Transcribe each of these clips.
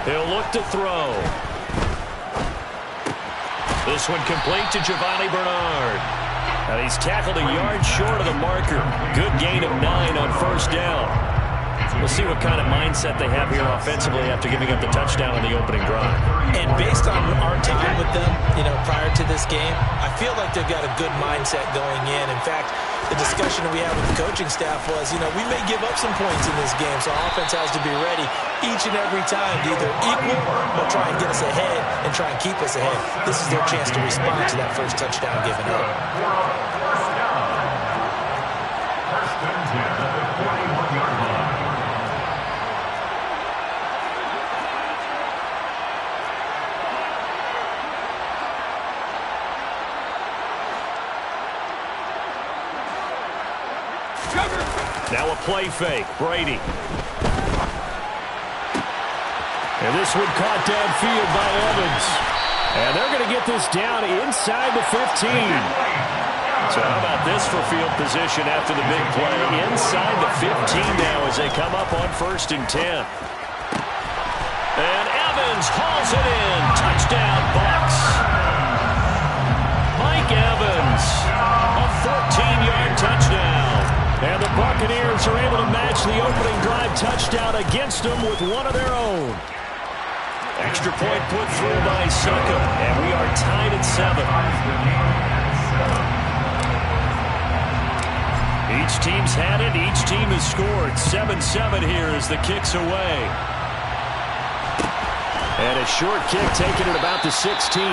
He'll look to throw. This one complete to Giovanni Bernard. And he's tackled a yard short of the marker. Good gain of 9 on first down. We'll see what kind of mindset they have here offensively after giving up the touchdown on the opening drive. And based on our time with them, prior to this game, I feel like they've got a good mindset going in. In fact, the discussion we had with the coaching staff was, we may give up some points in this game, so our offense has to be ready each and every time to either equal or try and get us ahead and try and keep us ahead. This is their chance to respond to that first touchdown given up. Now a play fake. Brady. And this one caught downfield by Evans. And they're going to get this down inside the 15. So how about this for field position after the big play? Inside the 15 now as they come up on 1st and 10. And Evans hauls it in. Touchdown, Bucs. Mike Evans. A 14-yard touchdown. And the Buccaneers are able to match the opening drive touchdown against them with one of their own. Extra point put through by Succop, and we are tied at 7. Each team's had it. Each team has scored. 7-7 here as the kick's away. And a short kick taken at about the 16.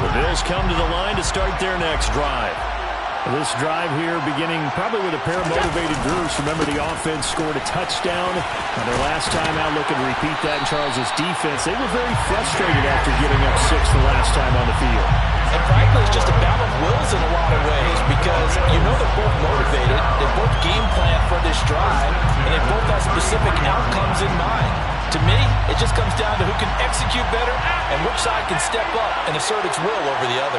The Bills come to the line to start their next drive. This drive here beginning probably with a pair of motivated groups. Remember, the offense scored a touchdown on their last time out. Looking to repeat that in Charles' defense. They were very frustrated after giving up 6 the last time on the field. And frankly, it's just a battle of wills in a lot of ways because they're both motivated. They both game plan for this drive, and they both have specific outcomes in mind. To me, it just comes down to who can execute better and which side can step up and assert its will over the other.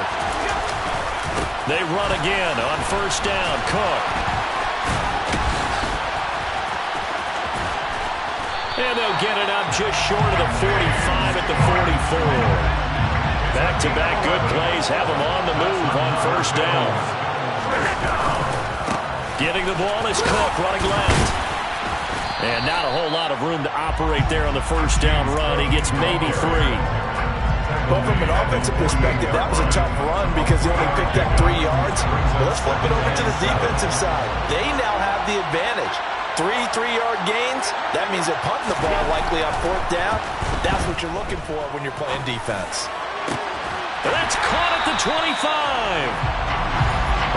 They run again on 1st down. Cook. And they'll get it up just short of the 45 at the 44. Back-to-back good plays have them on the move on 1st down. Getting the ball is Cook running left. And not a whole lot of room to operate there on the 1st down run. He gets maybe 3. But from an offensive perspective, that was a tough run because he only picked up 3 yards. But let's flip it over to the defensive side. They now have the advantage. 3 3-yard gains. That means they're punting the ball likely on 4th down. That's what you're looking for when you're playing defense. That's caught at the 25.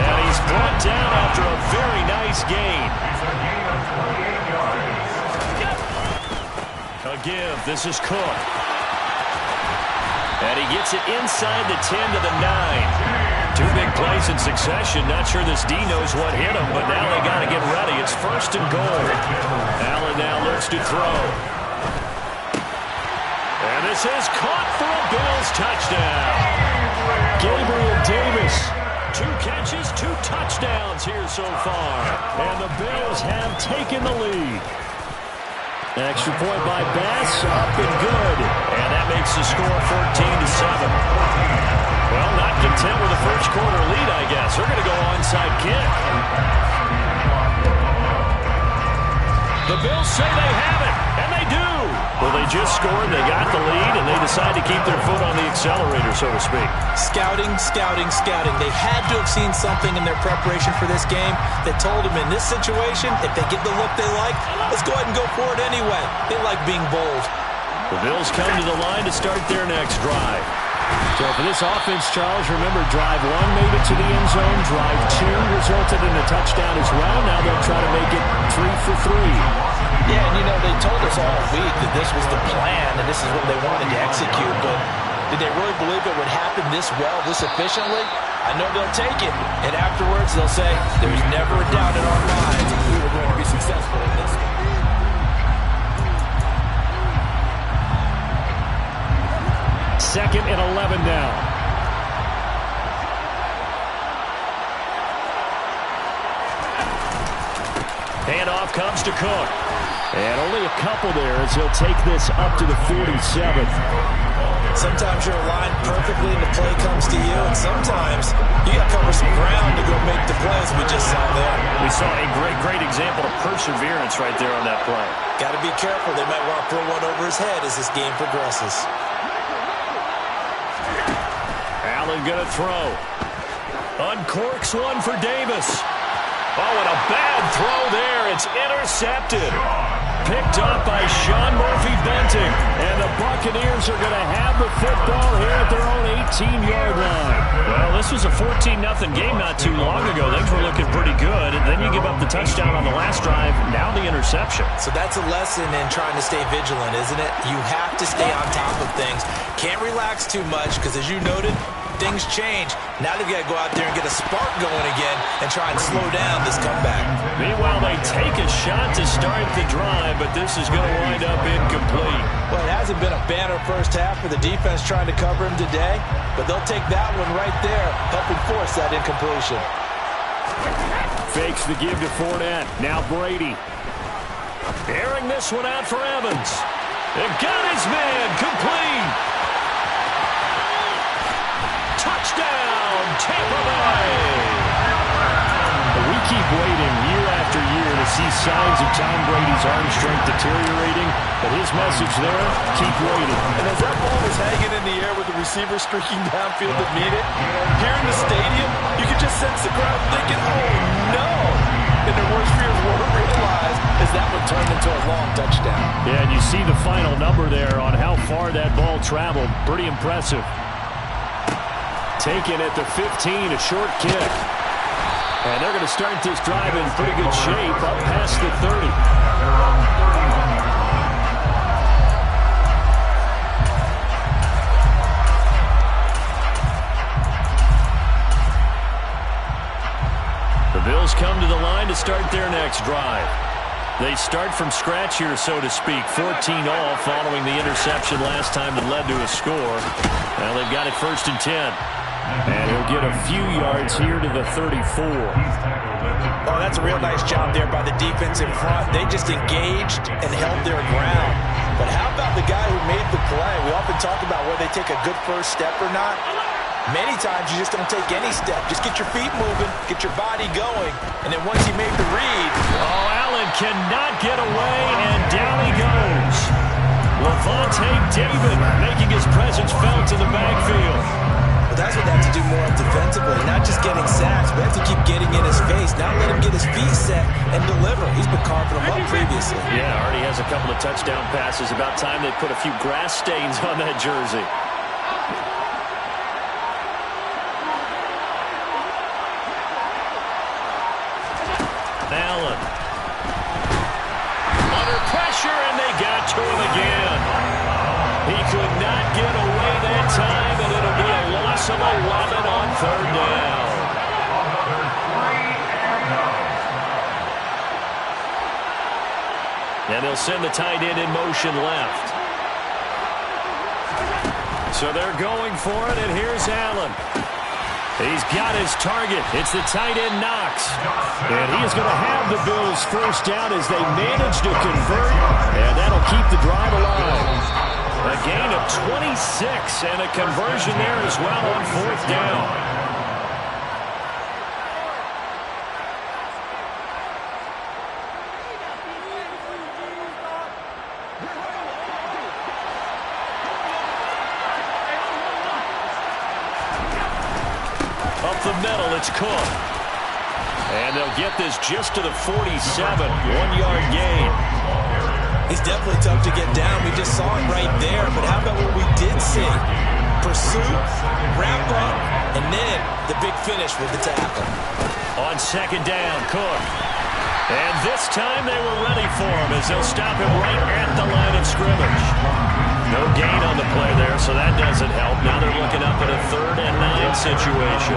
And he's brought down after a very nice gain. A give. This is Cook. And he gets it inside the 10 to the 9. 2 big plays in succession. Not sure this D knows what hit him, but now they got to get ready. It's 1st and goal. Allen now looks to throw. And this is caught for a Bills touchdown. Gabriel Davis. 2 catches, 2 touchdowns here so far. And the Bills have taken the lead. Extra point by Bass, up and good. And that makes the score 14-7. Well, not content with the first quarter lead, I guess. They're going to go onside kick. The Bills say they have it, and they do. Well, they just scored, they got the lead, and they decide to keep their foot on the accelerator, so to speak. Scouting, scouting, scouting. They had to have seen something in their preparation for this game that told them in this situation, if they get the look they like, let's go ahead and go for it anyway. They like being bold. The Bills come to the line to start their next drive. So for this offense, Charles, remember, drive 1 made it to the end zone. Drive 2 resulted in a touchdown as well. Now they'll try to make it 3 for 3. Yeah, and they told us all week that this was the plan and this is what they wanted to execute. But did they really believe it would happen this well, this efficiently? I know they'll take it. And afterwards, they'll say, there's never a doubt in our minds we were going to be successful in this game. Second and 11 now. And off comes to Cook. And only a couple there as he'll take this up to the 47. Sometimes you're aligned perfectly and the play comes to you, and sometimes you got to cover some ground to go make the plays we just saw there. We saw a great example of perseverance right there on that play. Got to be careful. They might want to throw one over his head as this game progresses. Allen going to throw. Uncorks one for Davis. Oh, and a bad throw there. It's intercepted. Picked up by Sean Murphy-Bunting. And the Buccaneers are going to have the football here at their own 18-yard line. Well, this was a 14-0 game not too long ago. Things were looking pretty good. And then you give up the touchdown on the last drive. Now the interception. So that's a lesson in trying to stay vigilant, isn't it? You have to stay on top of things. Can't relax too much because, as you noted, things change. Now they've got to go out there and get a spark going again and try and slow down this comeback. Meanwhile, they take a shot to start the drive, but this is going to wind up incomplete. Well, it hasn't been a banner first half for the defense trying to cover him today, but they'll take that one right there, helping force that incompletion. Fakes the give to Fournette. Now Brady. Airing this one out for Evans. They've got his man complete. Touchdown, Tampa Bay! We keep waiting year after year to see signs of Tom Brady's arm strength deteriorating, but his message there, keep waiting. And as that ball was hanging in the air with the receiver streaking downfield to meet it, here in the stadium, you could just sense the crowd thinking, oh no! And their worst fears weren't realized as that one turned into a long touchdown. Yeah, and you see the final number there on how far that ball traveled. Pretty impressive. Taken at the 15, a short kick. And they're going to start this drive in pretty good shape, up past the 30. The Bills come to the line to start their next drive. They start from scratch here, so to speak. 14-all following the interception last time that led to a score. Now they've got it 1st and 10. And he'll get a few yards here to the 34. Oh, that's a real nice job there by the defense in front. They just engaged and held their ground. But how about the guy who made the play? We often talk about whether they take a good first step or not. Many times you just don't take any step. Just get your feet moving, get your body going, and then once you make the read. Oh, Allen cannot get away, and down he goes. Lavonte David making his presence felt in the backfield. But that's what they have to do more of defensively, not just getting sacks, but have to keep getting in his face, not let him get his feet set and deliver. He's been carving them up previously. Yeah, already has a couple of touchdown passes. About time they put a few grass stains on that jersey. Allen. Under pressure, and they got to him again. He could not get away that time, and it'll be a loss of 11 on 3rd down. And they'll send the tight end in motion left. So they're going for it, and here's Allen. He's got his target. It's the tight end Knox. And he is going to have the Bills 1st down as they manage to convert. And that'll keep the drive alive. A gain of 26 and a conversion there as well on 4th down. Up the middle, it's Cook. And they'll get this just to the 47, 1-yard gain. He's definitely tough to get down. We just saw it right there. But how about what we did see? Pursuit, wrap up, and then the big finish with the tackle. On 2nd down, Cook. And this time they were ready for him as they'll stop him right at the line of scrimmage. No gain on the play there, so that doesn't help. Now they're looking up at a 3rd and 9 situation.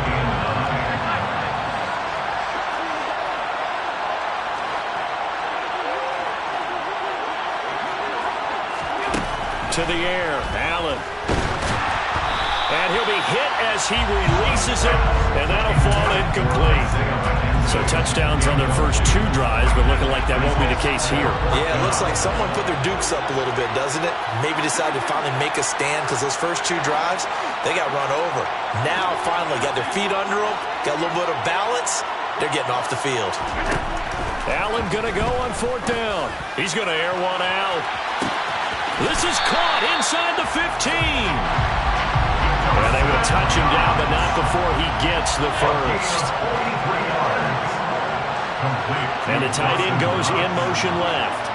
To the air, Allen. And he'll be hit as he releases it, and that'll fall incomplete. So touchdowns on their first 2 drives, but looking like that won't be the case here. Yeah, it looks like someone put their dukes up a little bit, doesn't it? Maybe decided to finally make a stand because those first 2 drives, they got run over. Now, finally, got their feet under them, got a little bit of balance. They're getting off the field. Allen going to go on 4th down. He's going to air one out. This is caught inside the 15. And they will touch him down, but not before he gets the first. And the tight end goes in motion left.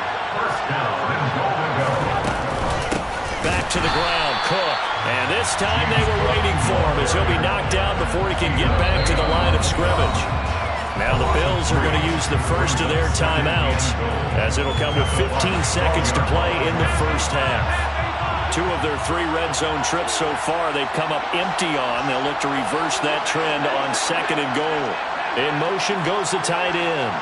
Back to the ground, Cook. And this time they were waiting for him as he'll be knocked down before he can get back to the line of scrimmage. Now the Bills are going to use the first of their timeouts as it'll come with 15 seconds to play in the first half. 2 of their 3 red zone trips so far they've come up empty on. They'll look to reverse that trend on 2nd and goal. In motion goes the tight end.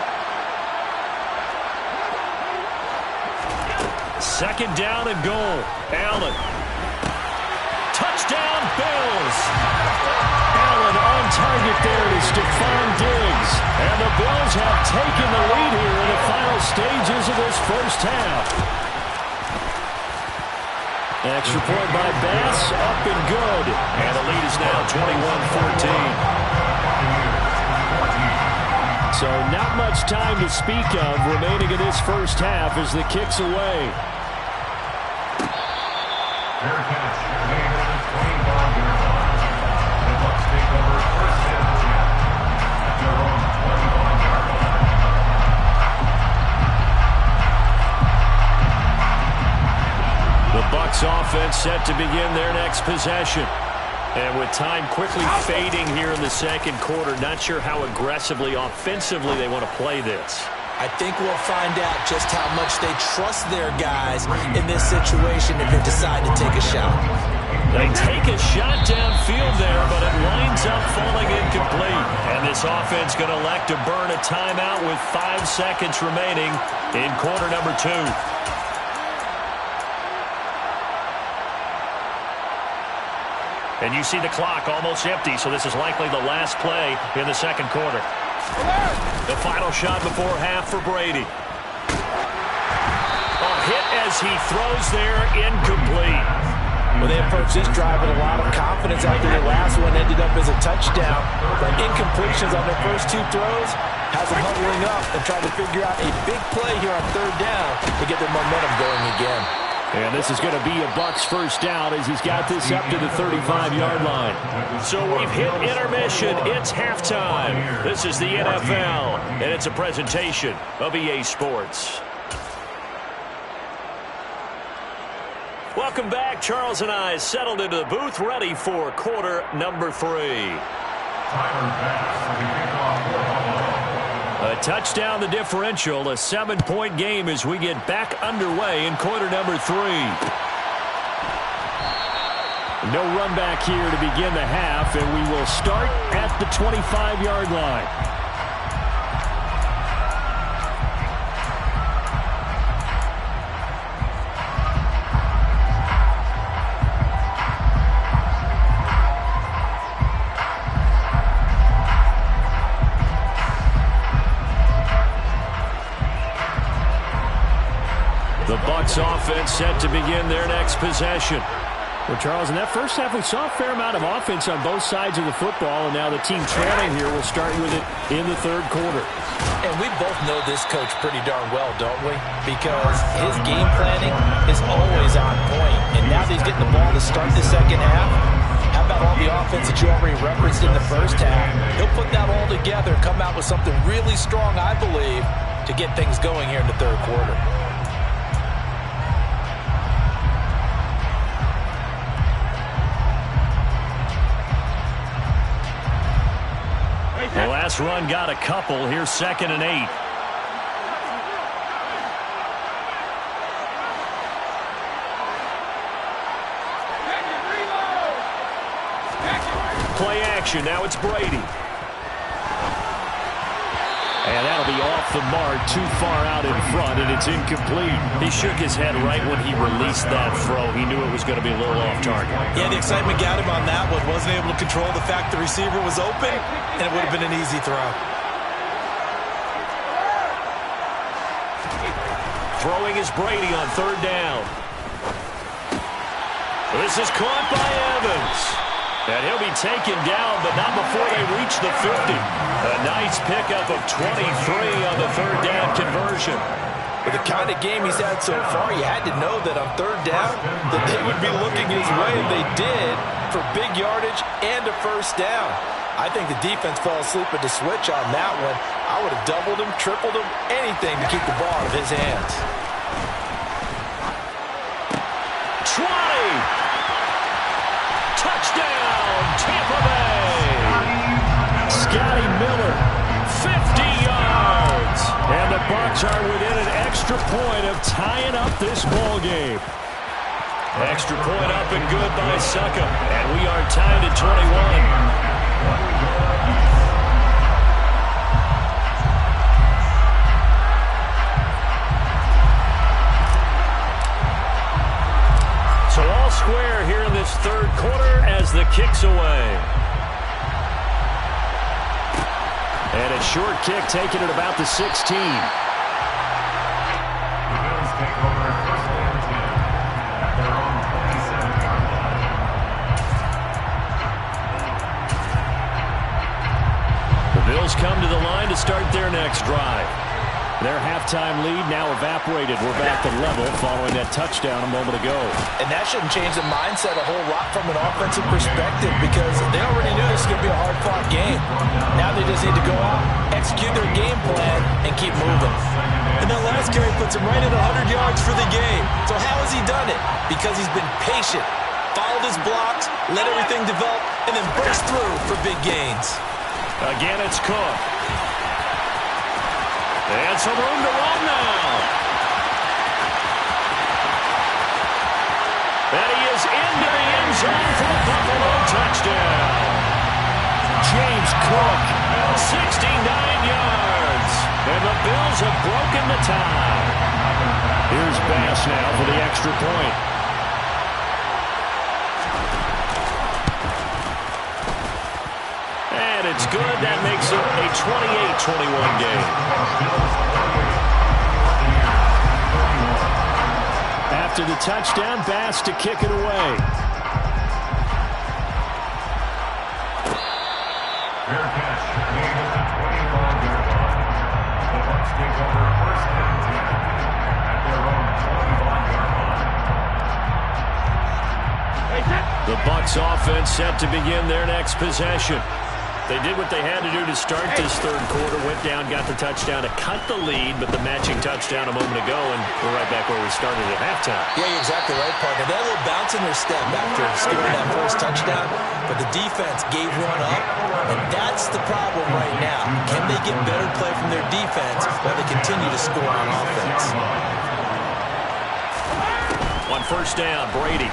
2nd down and goal. Allen. Touchdown Bills. Allen on target there to Stephon Diggs. And the Bills have taken the lead here in the final stages of this first half. Extra point by Bass, up and good. And the lead is now 21-14. So not much time to speak of remaining in this first half as the kick's away. The Bucs offense set to begin their next possession. And with time quickly fading here in the second quarter, not sure how aggressively, offensively they want to play this. I think we'll find out just how much they trust their guys in this situation if they decide to take a shot. They take a shot downfield there, but it winds up falling incomplete. And this offense going to elect to burn a timeout with 5 seconds remaining in quarter number 2. And you see the clock almost empty, so this is likely the last play in the second quarter. The final shot before half for Brady. A hit as he throws there, incomplete. Well, they approached this drive with a lot of confidence after their last one ended up as a touchdown. But incompletions on their first 2 throws has them huddling up and trying to figure out a big play here on 3rd down to get their momentum going again. And this is going to be a Bucs first down as he's got this up to the 35-yard line. So we've hit intermission. It's halftime. This is the NFL, and it's a presentation of EA Sports. Welcome back. Charles and I settled into the booth, ready for quarter number 3. A touchdown the differential, a 7-point game as we get back underway in quarter number 3. No run back here to begin the half, and we will start at the 25-yard line. The Bucs offense set to begin their next possession. Well, Charles, in that first half, we saw a fair amount of offense on both sides of the football, and now the team trailing here will start with it in the 3rd quarter. And we both know this coach pretty darn well, don't we? Because his game planning is always on point. And now that he's getting the ball to start the second half, how about all the offense that you already referenced in the first half? He'll put that all together and come out with something really strong, I believe, to get things going here in the 3rd quarter. The last run got a couple. Here's 2nd and 8. Play action. Now it's Brady. And that'll be off the mark, too far out in front, and it's incomplete. He shook his head right when he released that throw. He knew it was going to be a little off target. Yeah, the excitement got him on that one. Wasn't able to control the fact the receiver was open, and it would have been an easy throw. Throwing is Brady on third down. This is caught by Evans. And he'll be taken down, but not before they reach the 50. A nice pickup of 23 on the third down conversion. With the kind of game he's had so far, you had to know that on third down that they would be looking his way, and they did, for big yardage and a first down. I think the defense fell asleep at the switch on that one. I would have doubled him, tripled him, anything to keep the ball out of his hands. 20! Touchdown, Tampa Bay! Scotty Miller, 50 yards! And the Bucs are within an extra point of tying up this ball game. Extra point up and good by Succa. And we are tied at 21. So all square here in this third quarter as the kick's away. And a short kick taken at about the 16. The Bills come to the line to start their next drive. Their halftime lead now evaporated. We're back to level following that touchdown a moment ago. And that shouldn't change the mindset a whole lot from an offensive perspective because they already knew this was going to be a hard-fought game. Now they just need to go out, execute their game plan, and keep moving. And that last carry puts him right at 100 yards for the game. So how has he done it? Because he's been patient, followed his blocks, let everything develop, and then burst through for big gains. Again, it's Cook. And some room to run now. And he is into the end zone for the Buffalo touchdown. James Cook, 69 yards. And the Bills have broken the tie. Here's Bass now for the extra point. And it's good. That makes it a 28-21 game. After the touchdown, Bass to kick it away. Fair catch. Gain at the 25-yard line. The Bucs take over first and 10 at their own 25-yard line. The Bucs offense set to begin their next possession. They did what they had to do to start this third quarter. Went down, got the touchdown to cut the lead, but the matching touchdown a moment ago, and we're right back where we started at halftime. Yeah, you're exactly right, partner. They had a little bounce in their step after scoring that first touchdown, but the defense gave one up, and that's the problem right now. Can they get better play from their defense while they continue to score on offense? On first down, Brady.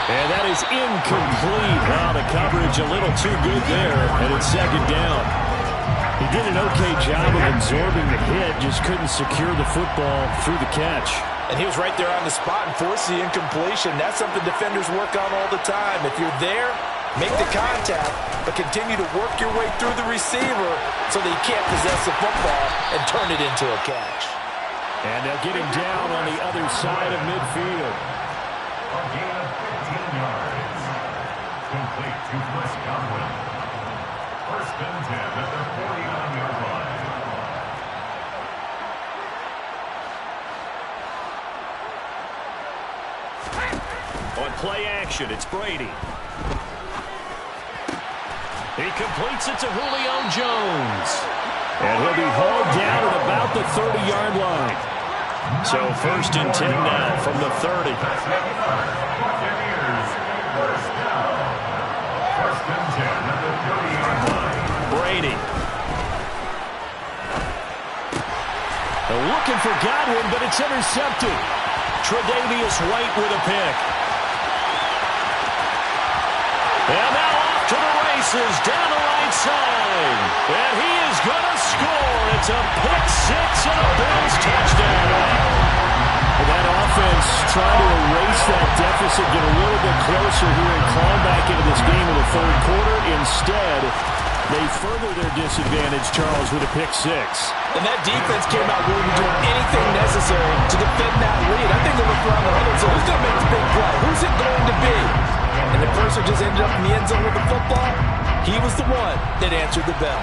And that is incomplete. Wow, the coverage a little too good there, and it's second down. He did an okay job of absorbing the hit, just couldn't secure the football through the catch. And he was right there on the spot and forced the incompletion. That's something defenders work on all the time. If you're there, make the contact, but continue to work your way through the receiver so that he can't possess the football and turn it into a catch. And they'll get him down on the other side of midfield. A gain of 15 yards. Complete to Chris Godwin. First and 10 at the 49-yard line. On play action, it's Brady. He completes it to Julio Jones. And he'll be hauled down at about the 30-yard line. So first and 10 now from the 30. Brady. They're looking for Godwin, but it's intercepted. Tre'Davious White with a pick. And now off to the races, down the right side. And he is going to score. It's a pick six and a Bills touchdown. That offense trying to erase that deficit, get a little bit closer here and climb back into this game in the third quarter. Instead, They further their disadvantage, Charles, with a pick six. And that defense came out willing to do anything necessary to defend that lead. I think they looked around the huddle and said, who's going to make this big play? Who's it going to be? And the person just ended up in the end zone with the football. He was the one that answered the bell.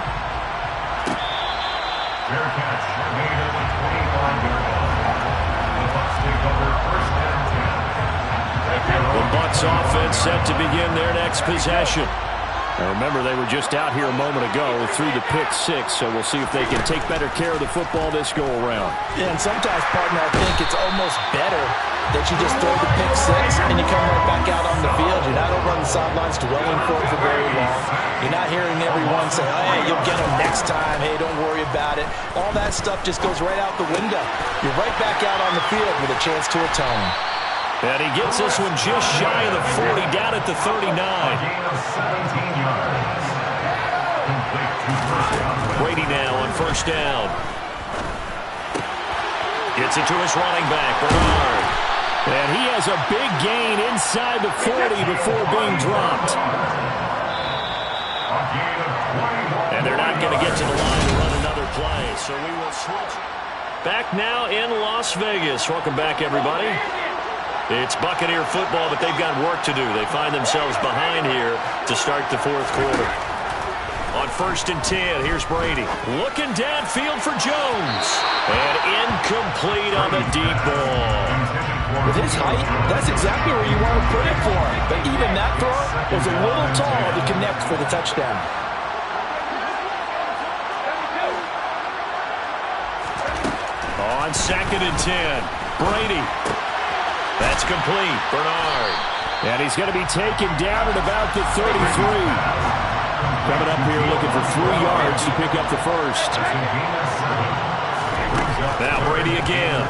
Fair catch made at the 25-yard line. The Bucs take over first and 10. The Bucs offense set to begin their next possession. Now remember, they were just out here a moment ago through the pick six, so we'll see if they can take better care of the football this go-around. Yeah, and sometimes, partner, I think it's almost better that you just throw the pick six and you come right back out on the field. You're not over on the sidelines dwelling for it for very long. You're not hearing everyone say, hey, you'll get them next time. Hey, don't worry about it. All that stuff just goes right out the window. You're right back out on the field with a chance to atone. And he gets this one just shy of the 40, down at the 39. Gain of 17 yards. Complete to first down. Brady now on first down. Gets it to his running back, Bernard. And he has a big gain inside the 40 before being dropped. A gain of 21. And they're not going to get to the line to run another play, so we will switch. Back now in Las Vegas. Welcome back, everybody. It's Buccaneer football, but they've got work to do. They find themselves behind here to start the fourth quarter. On first and 10, here's Brady. Looking downfield for Jones. And incomplete on the deep ball. With his height, that's exactly where you want to put it for him. But even that throw was a little tall to connect for the touchdown. On second and 10, Brady. That's complete. Bernard. And he's going to be taken down at about the 33. Coming up here looking for 3 yards to pick up the first. Now Brady again.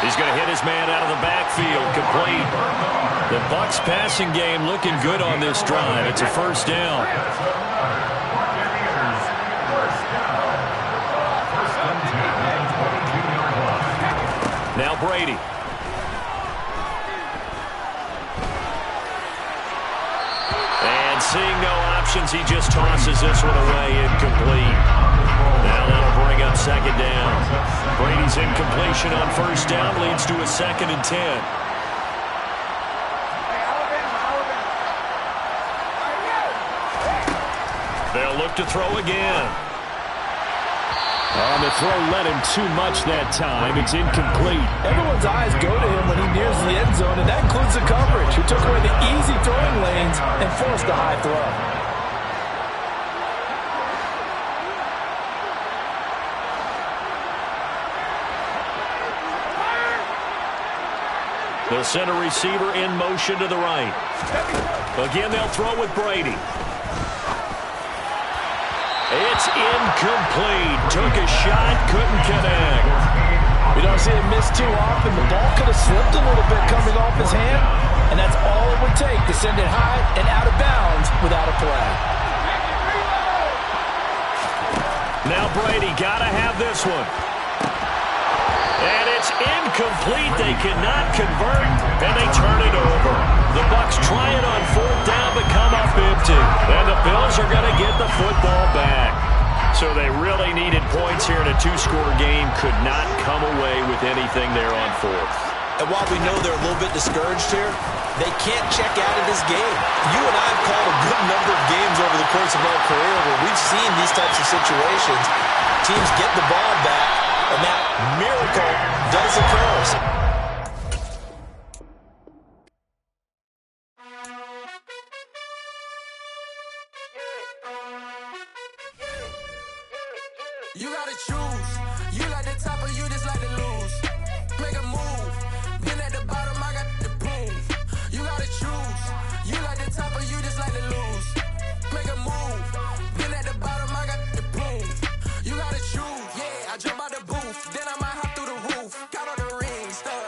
He's going to hit his man out of the backfield. Complete. The Bucs passing game looking good on this drive. It's a first down. Now Brady. And seeing no options, he just tosses this one away, incomplete. Now that'll bring up second down. Brady's incompletion on first down leads to a second and 10. They'll look to throw again. The throw led him too much that time. It's incomplete. Everyone's eyes go to him when he nears the end zone, and that includes the coverage, who took away the easy throwing lanes and forced the high throw. The center receiver in motion to the right. Again, they'll throw with Brady. It's incomplete. Took a shot, couldn't connect. We don't see him miss too often. The ball could have slipped a little bit coming off his hand, and that's all it would take to send it high and out of bounds without a play. Now Brady got to have this one. And it's incomplete. They cannot convert, and they turn it over. The Bucs try it on fourth down, but come up empty. And the Bills are going to get the football back. So they really needed points here in a two-score game. Could not come away with anything there on fourth. And while we know they're a little bit discouraged here, they can't check out of this game. You and I have called a good number of games over the course of our career where we've seen these types of situations. Teams get the ball back, and that miracle does occur. You gotta choose. You like the top or you just like to lose. Make a move. Been at the bottom, I got the prove. You gotta choose. You like the top or you just like to lose. Make a move. Been at the bottom, I got the prove. You gotta choose. Yeah, I jump out the booth. Then I might hop through the roof. Got all the rings, stuff.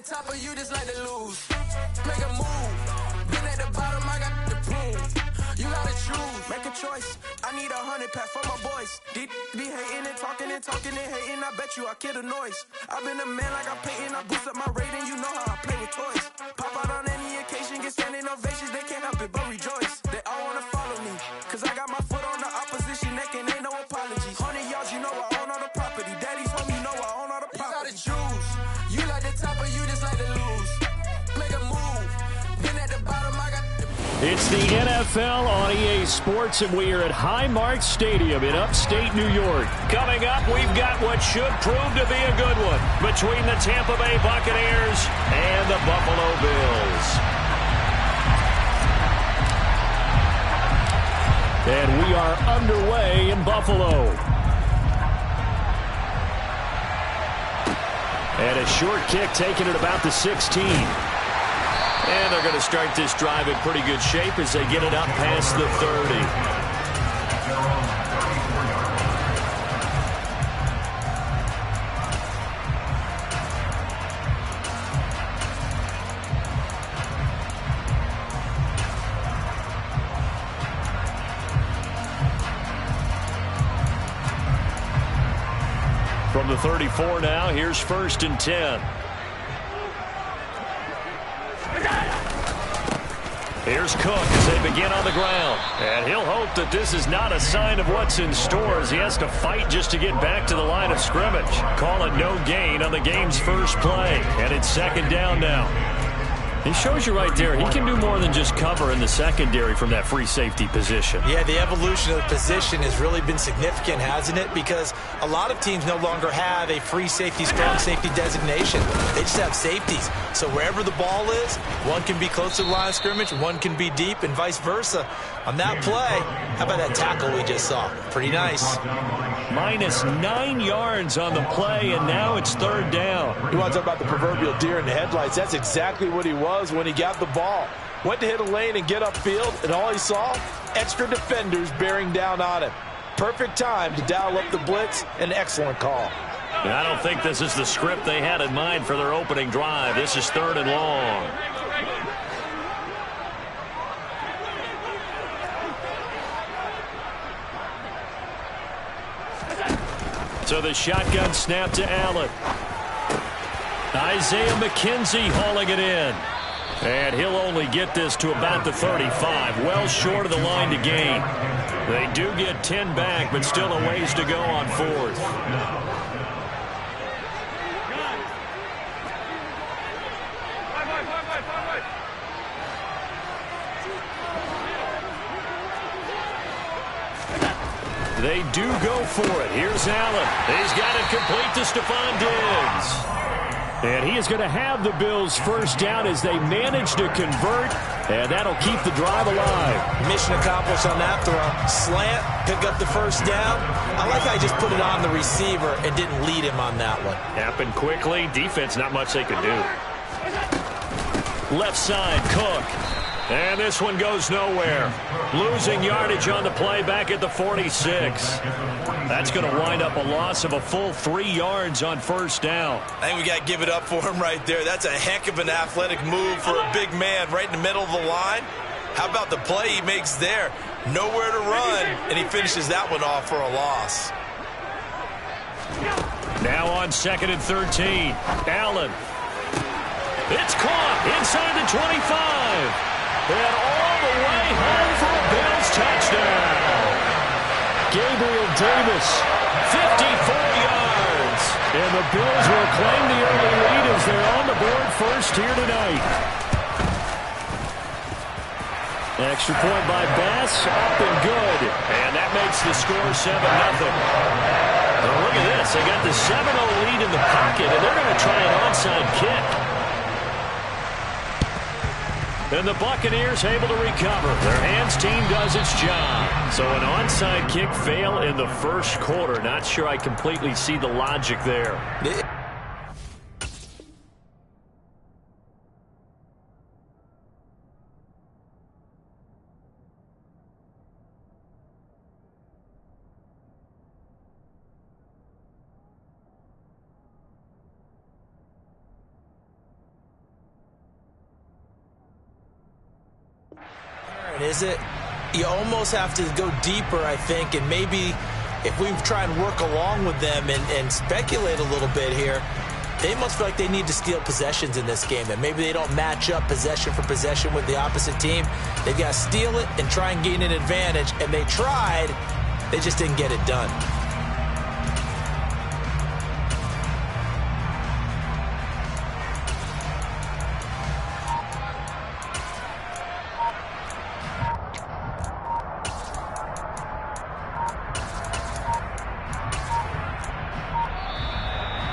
top of you just like to lose. Make a move. Been at the bottom, I got the prove. You gotta choose, make a choice. I need 100 pack for my boys. These be hating and talking and hating. I bet you I kill the noise. I've been a man like I'm Peyton. I boost up my rating. You know how I play with toys. Pop out on any occasion, get standing ovations. They can't help it but rejoice. They all wanna follow me, cause I got my foot on the opposition neck and ain't no apologies. 100 yards, you know I own all the property. Daddy's home, you know I own all the property. You gotta choose. You like the top or you just like to lose. Make a move. Been at the bottom, I got the... It's the NFL on EA Sports, and we are at Highmark Stadium in upstate New York. Coming up, we've got what should prove to be a good one between the Tampa Bay Buccaneers and the Buffalo Bills. And we are underway in Buffalo. And a short kick taken at about the 16. And they're going to start this drive in pretty good shape as they get it up past the 30. From the 34 now, here's 1st and 10. Here's Cook as they begin on the ground. And he'll hope that this is not a sign of what's in store as he has to fight just to get back to the line of scrimmage. Call it no gain on the game's first play. And it's 2nd down now. He shows you right there, he can do more than just cover in the secondary from that free safety position. Yeah, the evolution of the position has really been significant, hasn't it? Because a lot of teams no longer have a free safety, strong safety designation. They just have safeties. So wherever the ball is, one can be close to the line of scrimmage, one can be deep, and vice versa. On that play, how about that tackle we just saw? Pretty nice. Minus 9 yards on the play, and now it's 3rd down. You want to talk about the proverbial deer in the headlights? That's exactly what he was when he got the ball. Went to hit a lane and get upfield, and all he saw, extra defenders bearing down on him. Perfect time to dial up the blitz. An excellent call. And I don't think this is the script they had in mind for their opening drive. This is 3rd and long. So the shotgun snap to Allen. Isaiah McKenzie hauling it in. And he'll only get this to about the 35, well short of the line to gain. They do get 10 back, but still a ways to go on 4th. They do go for it. Here's Allen. He's got it complete to Stephon Diggs. And he is going to have the Bills' first down as they manage to convert, and that'll keep the drive alive. Mission accomplished on that throw. Slant, pick up the first down. I like how he just put it on the receiver and didn't lead him on that one. Happened quickly. Defense, not much they could do. Left side, Cook. And this one goes nowhere. Losing yardage on the play back at the 46. That's going to wind up a loss of a full 3 yards on 1st down. I think we got to give it up for him right there. That's a heck of an athletic move for a big man right in the middle of the line. How about the play he makes there? Nowhere to run, and he finishes that one off for a loss. Now on 2nd and 13. Allen. It's caught inside the 25. And all the way home for a Bills touchdown. Gabriel Davis, 54 yards. And the Bills will claim the early lead as they're on the board first here tonight. Extra point by Bass, up and good. And that makes the score 7-0. Well, look at this. They got the 7-0 lead in the pocket, and they're going to try an onside kick. And the Buccaneers able to recover. Their hands team does its job. So an onside kick fail in the first quarter. Not sure I completely see the logic there. important, is it? You almost have to go deeper, I think, and maybe if we try and work along with them and speculate a little bit here, they must feel like they need to steal possessions in this game, that maybe they don't match up possession for possession with the opposite team. They've got to steal it and try and gain an advantage, and they tried. They just didn't get it done.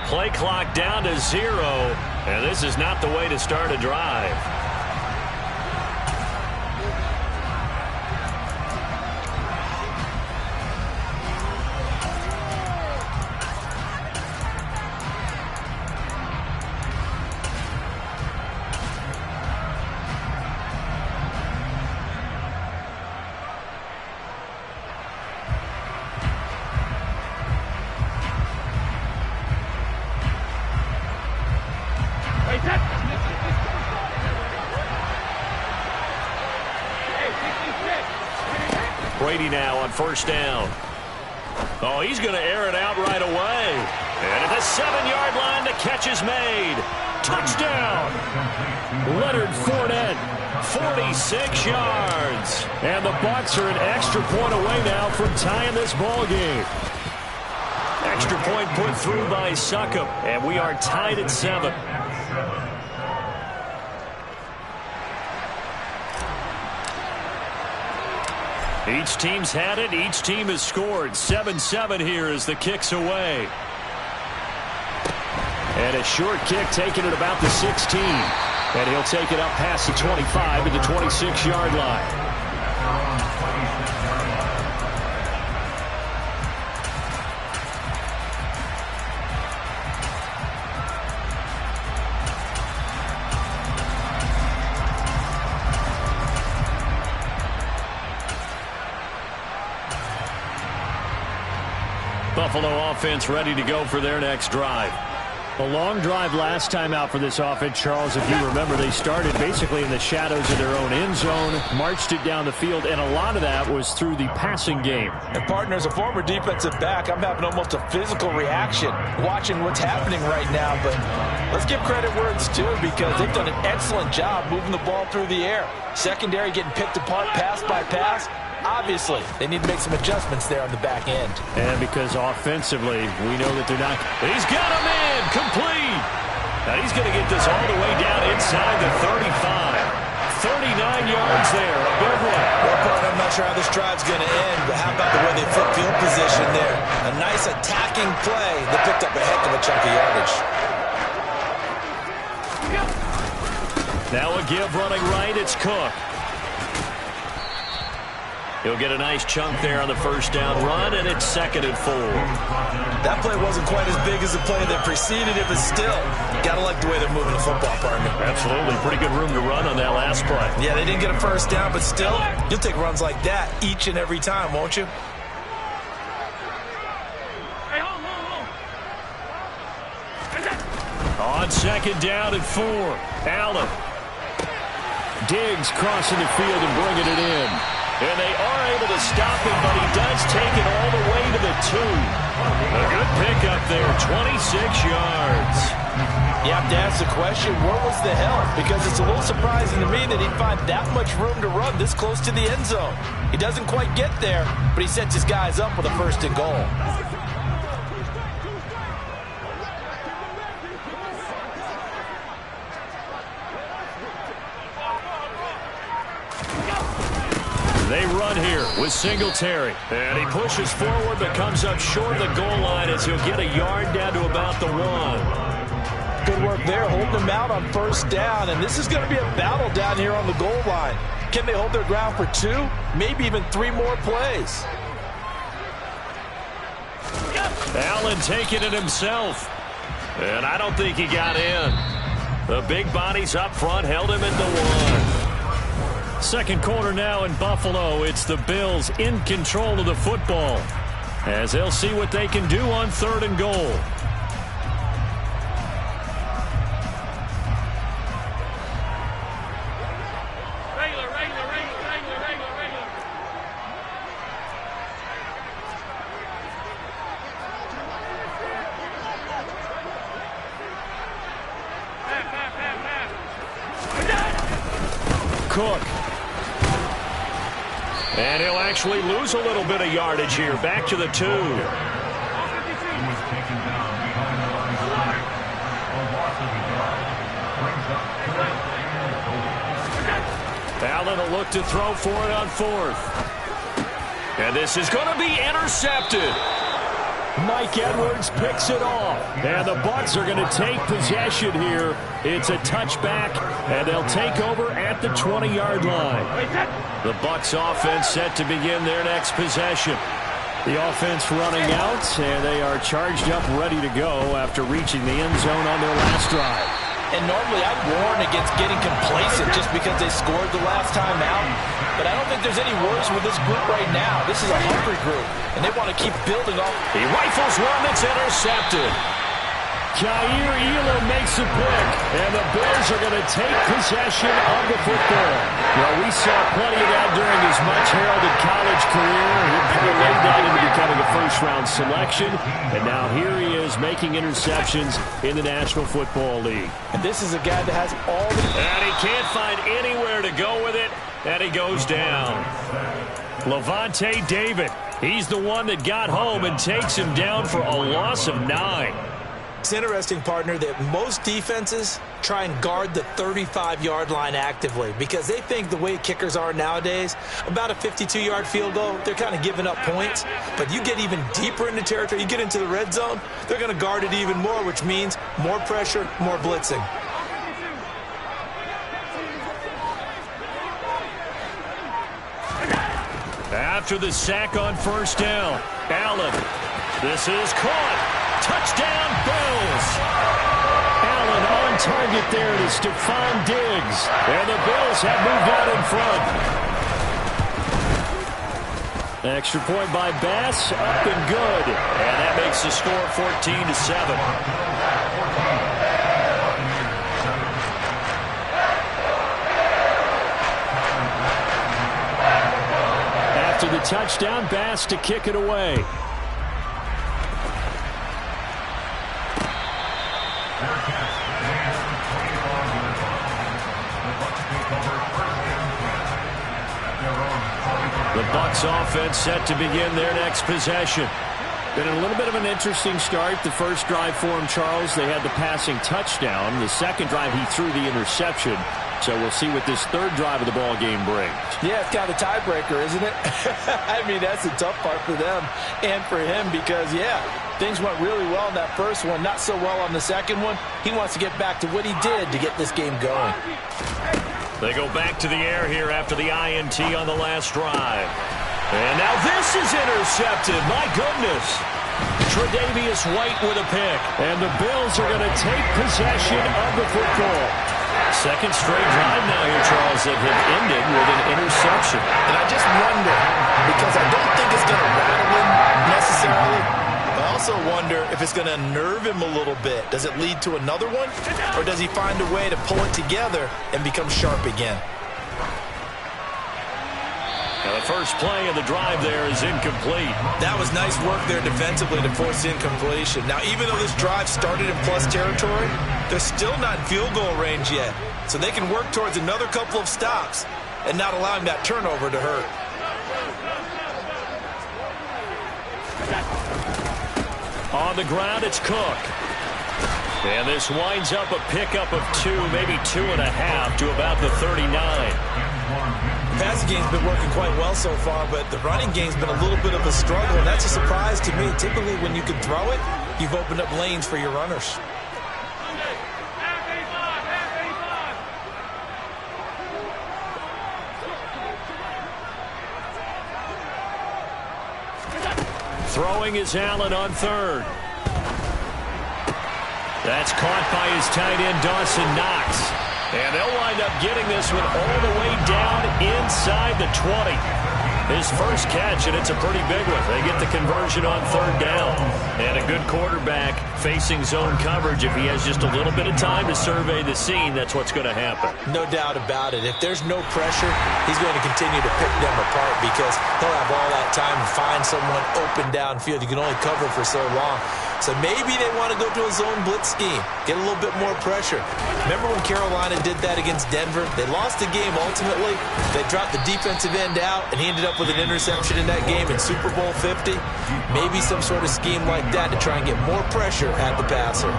Play clock down to 0, and this is not the way to start a drive. Brady now on first down. Oh, he's going to air it out right away. And at the 7-yard line, the catch is made. Touchdown! Leonard Fournette, 46 yards. And the Bucs are an extra point away now from tying this ball game. Extra point put through by Succop, and we are tied at 7. Each team's had it. Each team has scored. 7-7 here as the kick's away. And a short kick taken at about the 16. And he'll take it up past the 25 to the 26-yard line. Buffalo offense ready to go for their next drive. A long drive last time out for this offense, Charles. If you remember, they started basically in the shadows of their own end zone, marched it down the field, and a lot of that was through the passing game. And partner, as a former defensive back, I'm having almost a physical reaction watching what's happening right now. But let's give credit where it's due, because they've done an excellent job moving the ball through the air. Secondary getting picked apart pass by pass. Obviously, they need to make some adjustments there on the back end. And because offensively, we know that they're not. He's got him in, complete. Now he's going to get this all the way down inside the 35. 39 yards there, a big one. Well, partner, I'm not sure how this drive's going to end, but how about the way they flip field position there? A nice attacking play that picked up a heck of a chunk of yardage. Now a give running right, it's Cook. He'll get a nice chunk there on the first down run, and it's 2nd and 4. That play wasn't quite as big as the play that preceded it, but still, gotta like the way they're moving the football, partner. Absolutely. Pretty good room to run on that last play. Yeah, they didn't get a first down, but still, you'll take runs like that each and every time, won't you? On 2nd down and 4, Allen. Diggs crossing the field and bringing it in. And they are able to stop him, but he does take it all the way to the 2. A good pickup there, 26 yards. You have to ask the question, where was the help? Because it's a little surprising to me that he'd find that much room to run this close to the end zone. He doesn't quite get there, but he sets his guys up with a 1st and goal. They run here with Singletary. And he pushes forward but comes up short of the goal line as he'll get a yard down to about the 1. Good work there, holding them out on 1st down. And this is going to be a battle down here on the goal line. Can they hold their ground for 2, maybe even 3 more plays? Allen taking it himself. And I don't think he got in. The big bodies up front held him into 1. Second quarter now in Buffalo. It's the Bills in control of the football as they'll see what they can do on 3rd and goal. Cook. And he'll actually lose a little bit of yardage here. Back to the 2. He was taken down behind the line of scrimmage. A loss of a yard. Brings up 4th and goal. Allen will look to throw for it on 4th. And this is going to be intercepted. Mike Edwards picks it off. And the Bucs are going to take possession here. It's a touchback, and they'll take over at the 20-yard line. The Bucs offense set to begin their next possession. The offense running out, and they are charged up, ready to go after reaching the end zone on their last drive. And normally I'd warn against getting complacent just because they scored the last time out. But I don't think there's any worries with this group right now. This is a hungry group, and they want to keep building off. He rifles one that's intercepted. Jair Elam makes a pick, and the Bills are going to take possession of the football. Well, we saw plenty of that during his much-heralded college career. He laid that into becoming a first-round selection, and now here he is making interceptions in the National Football League. And this is a guy that has all the... And he can't find anywhere to go with it, and he goes down. Lavonte David, he's the one that got home and takes him down for a loss of 9. It's interesting, partner, that most defenses try and guard the 35-yard line actively because they think the way kickers are nowadays, about a 52-yard field goal, they're kind of giving up points. But you get even deeper into territory, you get into the red zone, they're going to guard it even more, which means more pressure, more blitzing. After the sack on first down, Allen. This is caught. Touchdown, Bills. Allen on target there to Stephon Diggs. And the Bills have moved out in front. Extra point by Bass, up and good. And that makes the score 14-7. After the touchdown, Bass to kick it away. The Bucs offense set to begin their next possession. Been a little bit of an interesting start. The first drive for him, Charles, they had the passing touchdown. The second drive, he threw the interception. So we'll see what this third drive of the ball game brings. Yeah, it's kind of a tiebreaker, isn't it? I mean, that's the tough part for them and for him because, yeah, things went really well in that first one, not so well on the second one. He wants to get back to what he did to get this game going. They go back to the air here after the INT on the last drive. And now this is intercepted. My goodness. Tre'Davious White with a pick. And the Bills are going to take possession of the football. Second straight drive now here, Charles, that have ended with an interception. And I just wonder, because I don't think it's going to rattle him necessarily, I also wonder if it's going to nerve him a little bit. Does it lead to another one? Or does he find a way to pull it together and become sharp again? Now the first play of the drive there is incomplete. That was nice work there defensively to force incompletion. Now, even though this drive started in plus territory, they're still not in field goal range yet. So they can work towards another couple of stops and not allowing that turnover to hurt. On the ground, it's Cook. And this winds up a pickup of 2, maybe 2.5 to about the 39. The passing game's been working quite well so far, but the running game's been a little bit of a struggle, and that's a surprise to me. Typically, when you can throw it, you've opened up lanes for your runners. Throwing is Allen on third. That's caught by his tight end, Dawson Knox. And they'll wind up getting this one all the way down inside the 20. His first catch, and it's a pretty big one. They get the conversion on third down. And a good quarterback facing zone coverage. If he has just a little bit of time to survey the scene, that's what's going to happen. No doubt about it. If there's no pressure, he's going to continue to pick them apart because he'll have all that time to find someone open downfield. You can only cover for so long. So maybe they want to go to a zone blitz scheme, get a little bit more pressure. Remember when Carolina did that against Denver? They lost the game ultimately. They dropped the defensive end out, and he ended up with an interception in that game in Super Bowl 50. Maybe some sort of scheme like that to try and get more pressure at the passer.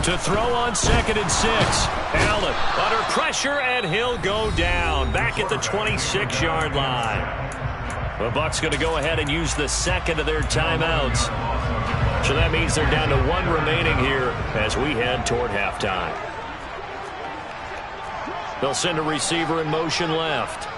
To throw on 2nd and 6. Allen under pressure, and he'll go down back at the 26-yard line. The Bucs going to go ahead and use the second of their timeouts. So that means they're down to 1 remaining here as we head toward halftime. They'll send a receiver in motion left.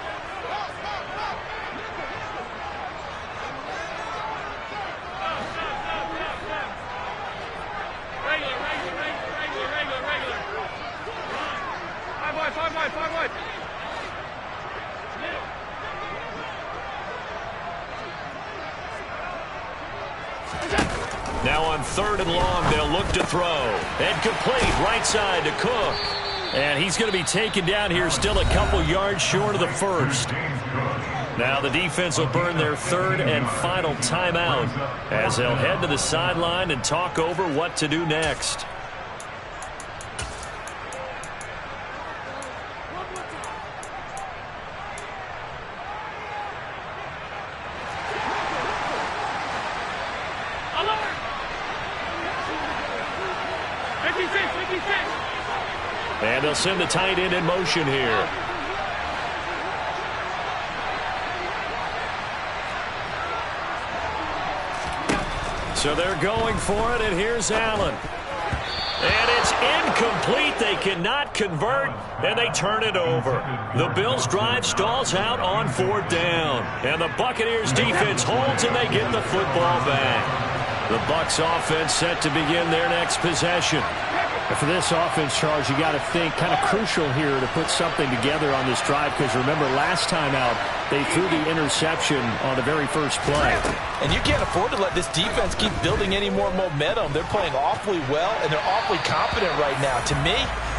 Now on 3rd and long, they'll look to throw. And complete right side to Cook. And he's going to be taken down here still a couple yards short of the first. Now the defense will burn their 3rd and final timeout as they'll head to the sideline and talk over what to do next. And they'll send the tight end in motion here. So they're going for it, and here's Allen. And it's incomplete. They cannot convert, and they turn it over. The Bills' drive stalls out on 4th down. And the Buccaneers' defense holds, and they get the football back. The Bucs offense set to begin their next possession. And for this offense, Charles, you got to think kind of crucial here to put something together on this drive, because remember last time out they threw the interception on the very first play. And you can't afford to let this defense keep building any more momentum. They're playing awfully well, and they're awfully confident right now. To me,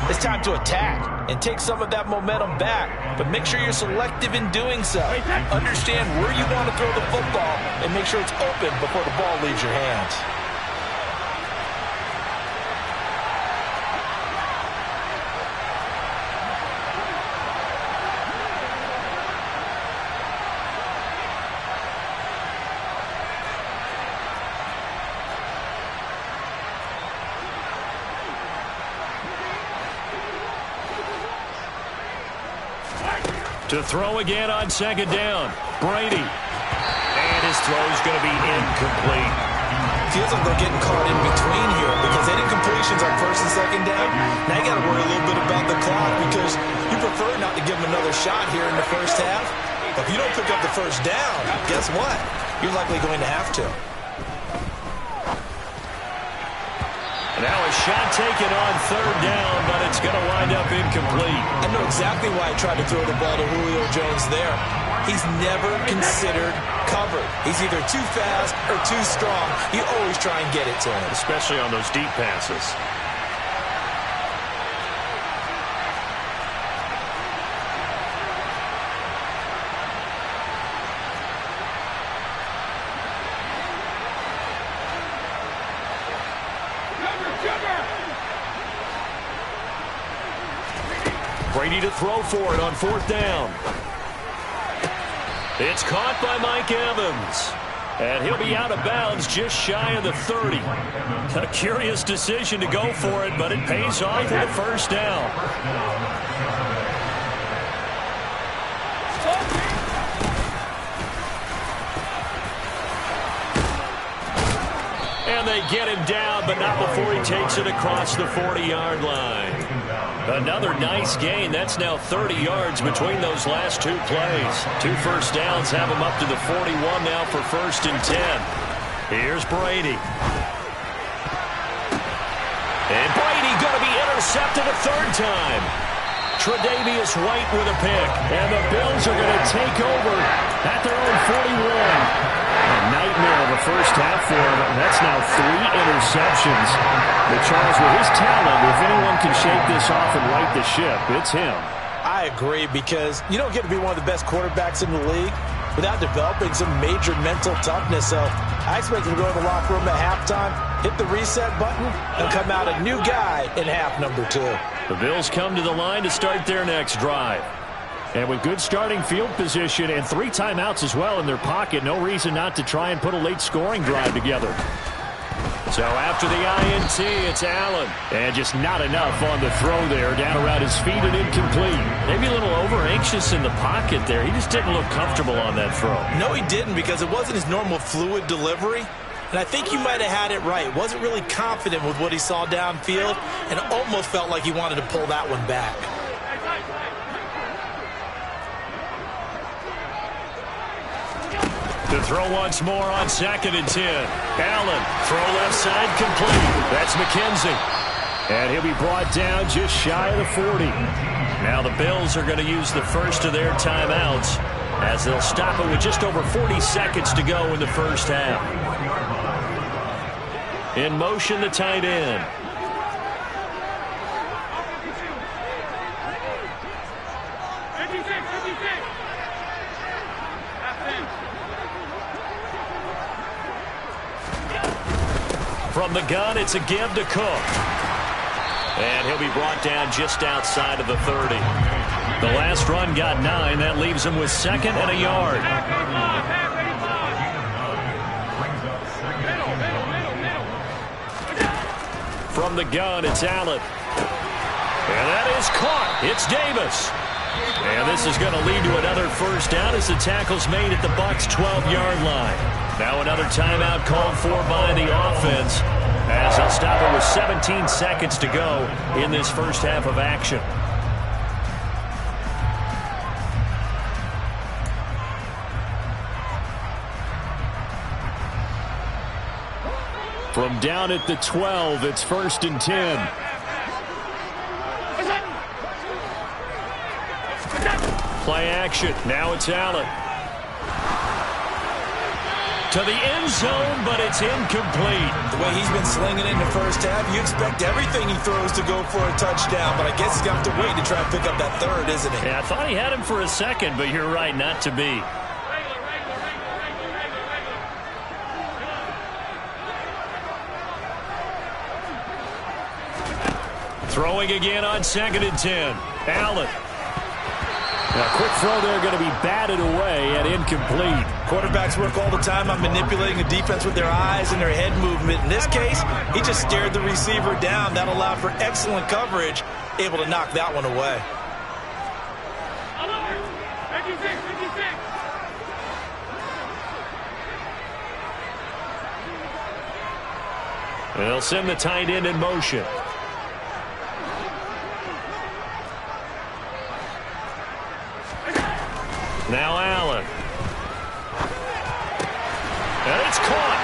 it's time to attack and take some of that momentum back, but make sure you're selective in doing so. Understand where you want to throw the football and make sure it's open before the ball leaves your hands. To throw again on 2nd down. Brady. And his throw is going to be incomplete. Feels like they're getting caught in between here because any completions on 1st and 2nd down, now you got to worry a little bit about the clock because you prefer not to give them another shot here in the first half. But if you don't pick up the 1st down, guess what? You're likely going to have to. Now a shot taken on 3rd down, but it's going to wind up incomplete. I know exactly why I tried to throw the ball to Julio Jones there. He's never considered covered. He's either too fast or too strong. You always try and get it to him. Especially on those deep passes. Brady to throw for it on 4th down. It's caught by Mike Evans. And he'll be out of bounds just shy of the 30. A curious decision to go for it, but it pays off for the 1st down. And they get him down, but not before he takes it across the 40-yard line. Another nice gain. That's now 30 yards between those last 2 plays. 2 first downs have him up to the 41 now for 1st and 10. Here's Brady. And Brady going to be intercepted a 3rd time. Tre'Davious White with a pick. And the Bills are going to take over at their own 41. A nightmare of a first half for him. That's now 3 interceptions. But Charles, with his talent, if anyone can shake this off and right the ship, it's him. I I agree, because you don't get to be one of the best quarterbacks in the league without developing some major mental toughness. So I expect him to go to the locker room at halftime, hit the reset button, and come out a new guy in half number 2. The Bills come to the line to start their next drive. And with good starting field position and 3 timeouts as well in their pocket, no reason not to try and put a late scoring drive together. So after the INT, it's Allen. And just not enough on the throw there. Down around his feet and incomplete. Maybe a little over-anxious in the pocket there. He just didn't look comfortable on that throw. No, he didn't, because it wasn't his normal fluid delivery. And I think you might have had it right. Wasn't really confident with what he saw downfield, and almost felt like he wanted to pull that one back. The throw once more on 2nd and 10. Allen, throw left side, complete. That's McKenzie. And he'll be brought down just shy of the 40. Now the Bills are going to use the first of their timeouts as they'll stop it with just over 40 seconds to go in the first half. In motion, the tight end. From the gun, it's a give to Cook. And he'll be brought down just outside of the 30. The last run got 9. That leaves him with 2nd and a yard. From the gun, it's Allen. And that is caught. It's Davis. And this is going to lead to another first down as the tackle's made at the Bucs' 12-yard line. Now another timeout called for by the offense as they'll stop it with 17 seconds to go in this first half of action. From down at the 12, it's 1st and 10. Play action. Now it's Allen. To the end zone, but it's incomplete. The way he's been slinging it in the first half, you expect everything he throws to go for a touchdown, but I guess he's got to wait to try and pick up that 3rd, isn't he? Yeah, I thought he had him for a second, but you're right, not to be. Throwing again on 2nd and 10. Allen. A quick throw there, going to be batted away and incomplete. Quarterbacks work all the time on manipulating the defense with their eyes and their head movement. In this case, he just stared the receiver down. That allowed for excellent coverage, able to knock that one away. They'll send the tight end in motion. Now Allen. And it's caught.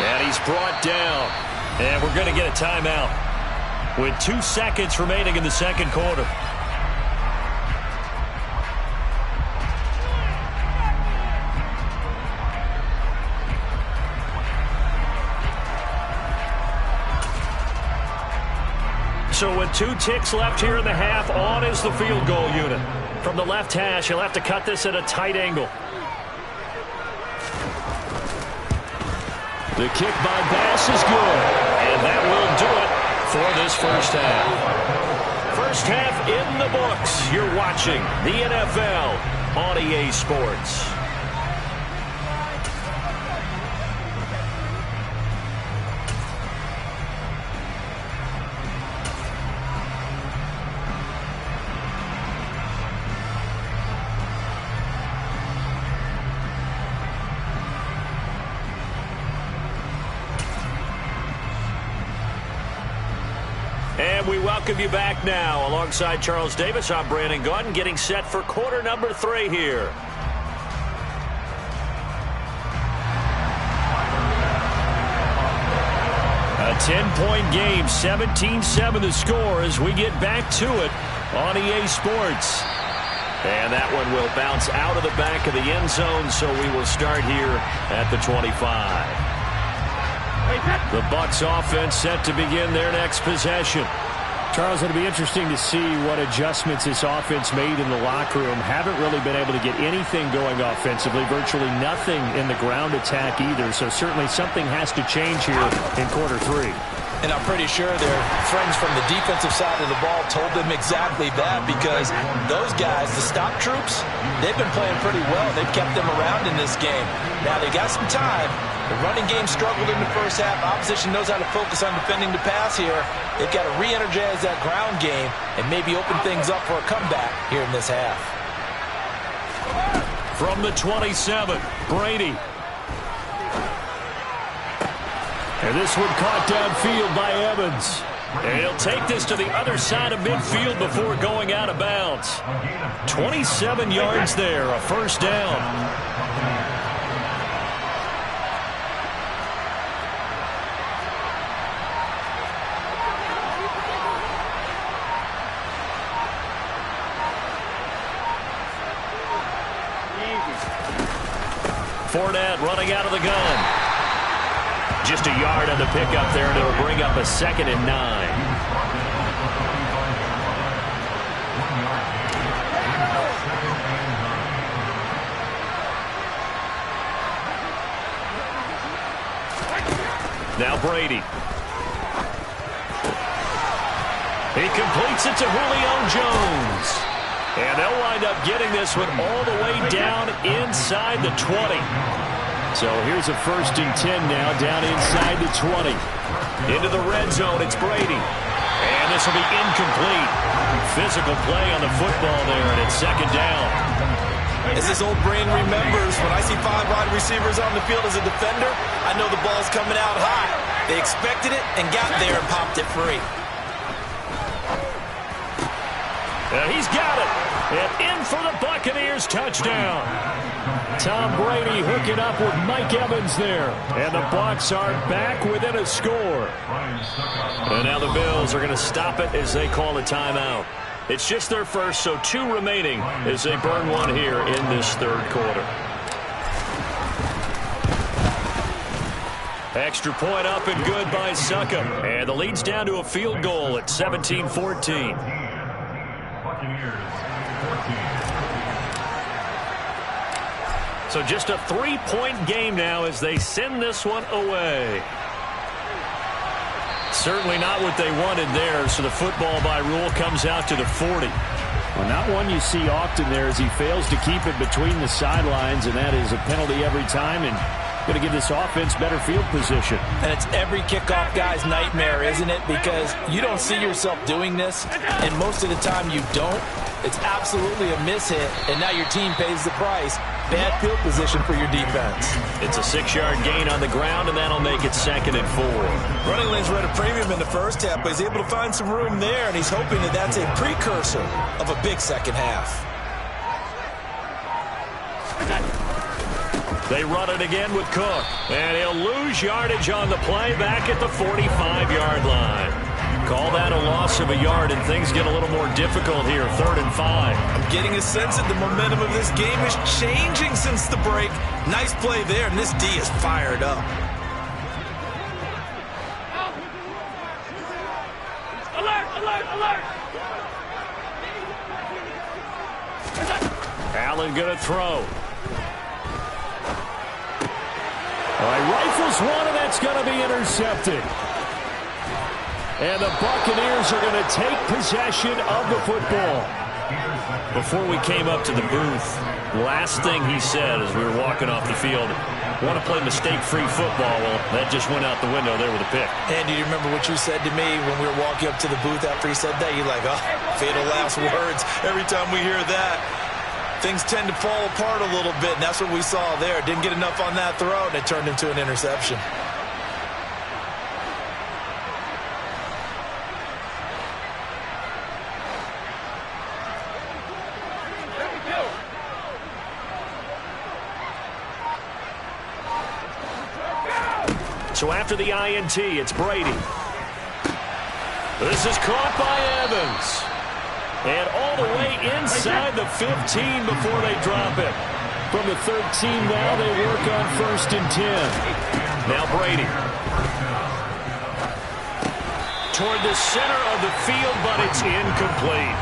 And he's brought down. And we're going to get a timeout with 2 seconds remaining in the second quarter. So with 2 ticks left here in the half, on is the field goal unit. From the left hash, he'll have to cut this at a tight angle. The kick by Bass is good. And that will do it for this first half. First half in the books. You're watching the NFL on EA Sports. And we welcome you back now. Alongside Charles Davis, I'm Brandon Gaudin, getting set for quarter number 3 here. A 10-point game, 17-7 the score as we get back to it on EA Sports. And that one will bounce out of the back of the end zone, so we will start here at the 25. The Bucs offense set to begin their next possession. Charles, it'll be interesting to see what adjustments this offense made in the locker room. Haven't really been able to get anything going offensively, virtually nothing in the ground attack either. So certainly something has to change here in quarter 3. And I'm pretty sure their friends from the defensive side of the ball told them exactly that, because those guys, the stop troops, they've been playing pretty well. They've kept them around in this game. Now they got some time. The running game struggled in the first half. Opposition knows how to focus on defending the pass here. They've got to re-energize that ground game and maybe open things up for a comeback here in this half. From the 27, Brady. And this one caught downfield by Evans. And he'll take this to the other side of midfield before going out of bounds. 27 yards there, a first down. Fournette running out of the gun. Just a yard on the pickup there, and it'll bring up a 2nd and 9. Now Brady. He completes it to Julio Jones. And they'll wind up getting this one all the way down inside the 20. So here's a 1st and 10 now, down inside the 20. Into the red zone, it's Brady. And this will be incomplete. Physical play on the football there, and it's 2nd down. As this old brain remembers, when I see 5 wide receivers on the field as a defender, I know the ball's coming out high. They expected it and got there and popped it free. He's got it. And in for the Buccaneers, touchdown. Tom Brady hooking up with Mike Evans there. And the Bucs are back within a score. And now the Bills are going to stop it as they call a timeout. It's just their first, so 2 remaining as they burn one here in this 3rd quarter. Extra point up and good by Succop. And the lead's down to a field goal at 17-14. So just a 3-point game now as they send this one away. Certainly not what they wanted there, so the football by rule comes out to the 40. Well, not one you see often there as he fails to keep it between the sidelines, and that is a penalty every time, and going to give this offense better field position. And it's every kickoff guy's nightmare, isn't it? Because you don't see yourself doing this, and most of the time you don't. It's absolutely a mishit, and now your team pays the price. Bad field position for your defense. It's a 6-yard gain on the ground, and that'll make it 2nd and 4. Running lanes were at a premium in the first half, but he's able to find some room there, and he's hoping that that's a precursor of a big second half. They run it again with Cook, and he'll lose yardage on the play back at the 45-yard line. Call that a loss of a yard, and things get a little more difficult here, 3rd and 5. I'm getting a sense that the momentum of this game is changing since the break. Nice play there, and this D is fired up. Alert, alert, alert! Allen going to throw. All right, rifles one, and that's going to be intercepted. And the Buccaneers are going to take possession of the football. Before we came up to the booth, last thing he said as we were walking off the field, want to play mistake-free football. Well, that just went out the window there with a pick. And do you remember what you said to me when we were walking up to the booth after he said that? You're like, oh, fatal last words. Every time we hear that, things tend to fall apart a little bit, and that's what we saw there. Didn't get enough on that throw, and it turned into an interception. So after the INT, it's Brady. This is caught by Evans. And all the way inside the 15 before they drop it. From the 13 now, they work on 1st and 10. Now Brady. toward the center of the field, but it's incomplete.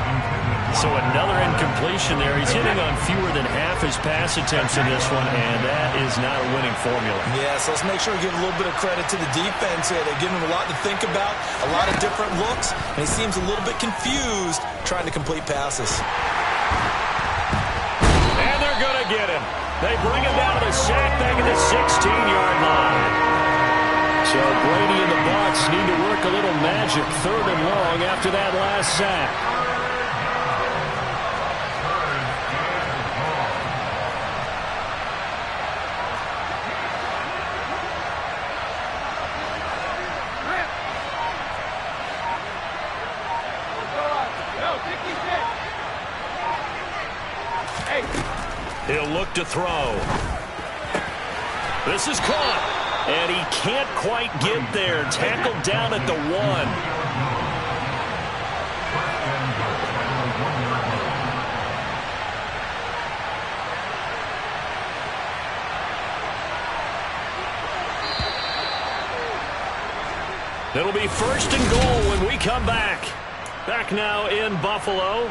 So another incompletion there. He's hitting on fewer than half his pass attempts in this one, and that is not a winning formula. Yeah, so let's make sure we give a little bit of credit to the defense here. They're giving him a lot to think about, a lot of different looks, and he seems a little bit confused trying to complete passes. And they're going to get him. They bring him down to the sack back at the 16-yard line. So Brady and the Bucs need to work a little magic 3rd and long after that last sack. He'll look to throw. This is caught. And he can't quite get there. Tackled down at the 1. It'll be 1st and goal when we come back. Back now in Buffalo.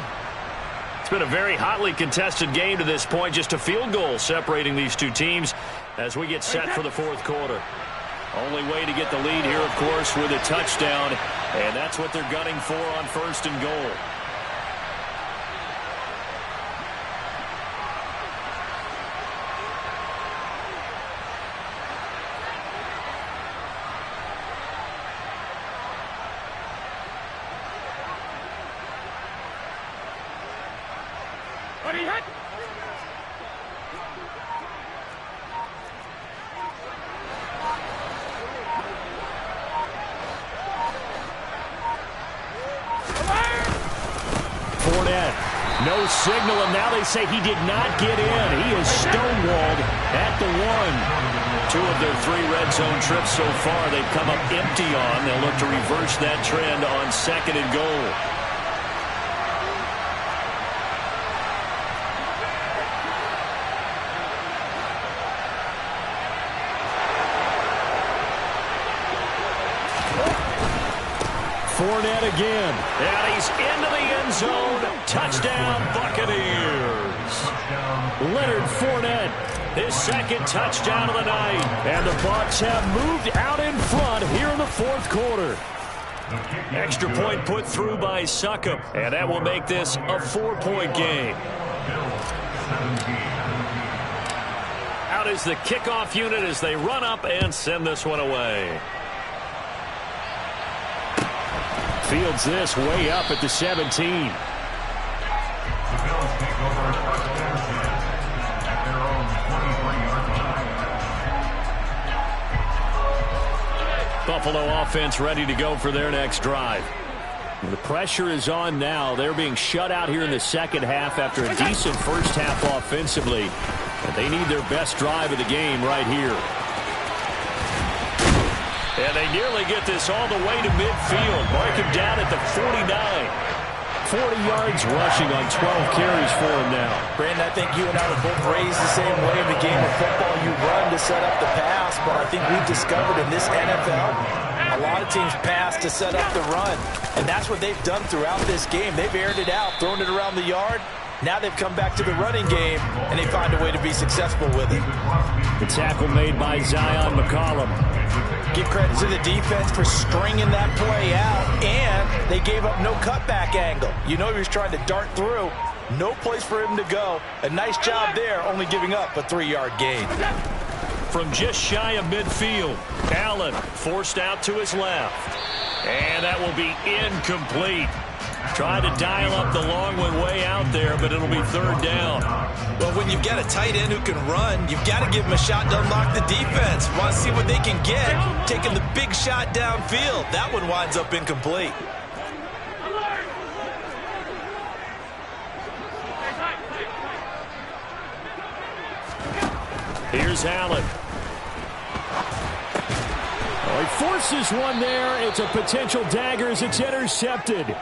It's been a very hotly contested game to this point. Just a field goal separating these two teams as we get set for the 4th quarter. Only way to get the lead here, of course, with a touchdown. And that's what they're gunning for on 1st and goal. No signal, and now they say he did not get in. He is stonewalled at the 1. 2 of their 3 red zone trips so far they've come up empty on. They'll look to reverse that trend on 2nd and goal. Fournette again, and he's into the end zone. Touchdown, Buccaneers. Leonard Fournette, his 2nd touchdown of the night. And the Bucs have moved out in front here in the 4th quarter. Extra point put through by Succop, and that will make this a 4-point game. Out is the kickoff unit as they run up and send this one away. Fields this way up at the 17. The Bills take over 1st and 10 at their own 23-yard line. Buffalo offense ready to go for their next drive. The pressure is on now. They're being shut out here in the 2nd half after a decent first half offensively. And they need their best drive of the game right here. And they nearly get this all the way to midfield. Mark him down at the 49. 40 yards rushing on 12 carries for him now. Brandon, I think you and I were both raised the same way in the game of football. You run to set up the pass, but I think we've discovered in this NFL, a lot of teams pass to set up the run. And that's what they've done throughout this game. They've aired it out, thrown it around the yard. Now they've come back to the running game, and they find a way to be successful with it. The tackle made by Zion McCollum. Give credit to the defense for stringing that play out, and they gave up no cutback angle. You know he was trying to dart through. No place for him to go. A nice job there, only giving up a 3-yard gain. From just shy of midfield, Allen forced out to his left. And that will be incomplete. Trying to dial up the long one way out there, but it'll be 3rd down. Well, when you've got a tight end who can run, you've got to give him a shot to unlock the defense. Want to see what they can get, taking the big shot downfield. That one winds up incomplete. Here's Allen. Oh, he forces one there. It's a potential dagger as it's intercepted.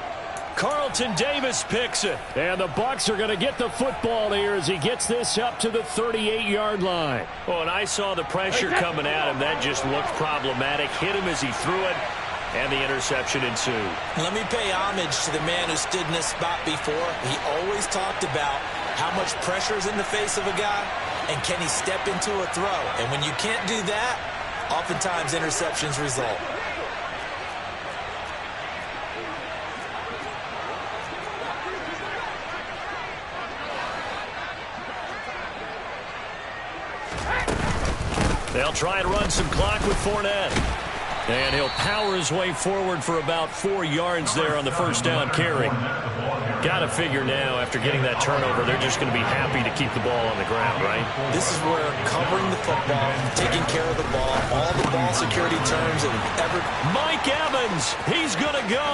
Carlton Davis picks it. And the Bucs are going to get the football here as he gets this up to the 38-yard line. Oh, and I saw the pressure coming at him. That just looked problematic. Hit him as he threw it. And the interception ensued. Let me pay homage to the man who stood in this spot before. He always talked about how much pressure is in the face of a guy, and can he step into a throw? And when you can't do that, oftentimes interceptions result. They'll try and run some clock with Fournette. And he'll power his way forward for about 4 yards there on the first down carry. Got to figure now, after getting that turnover, they're just going to be happy to keep the ball on the ground, right? This is where covering the football, taking care of the ball, all the ball security terms that have ever... Mike Evans, he's going to go.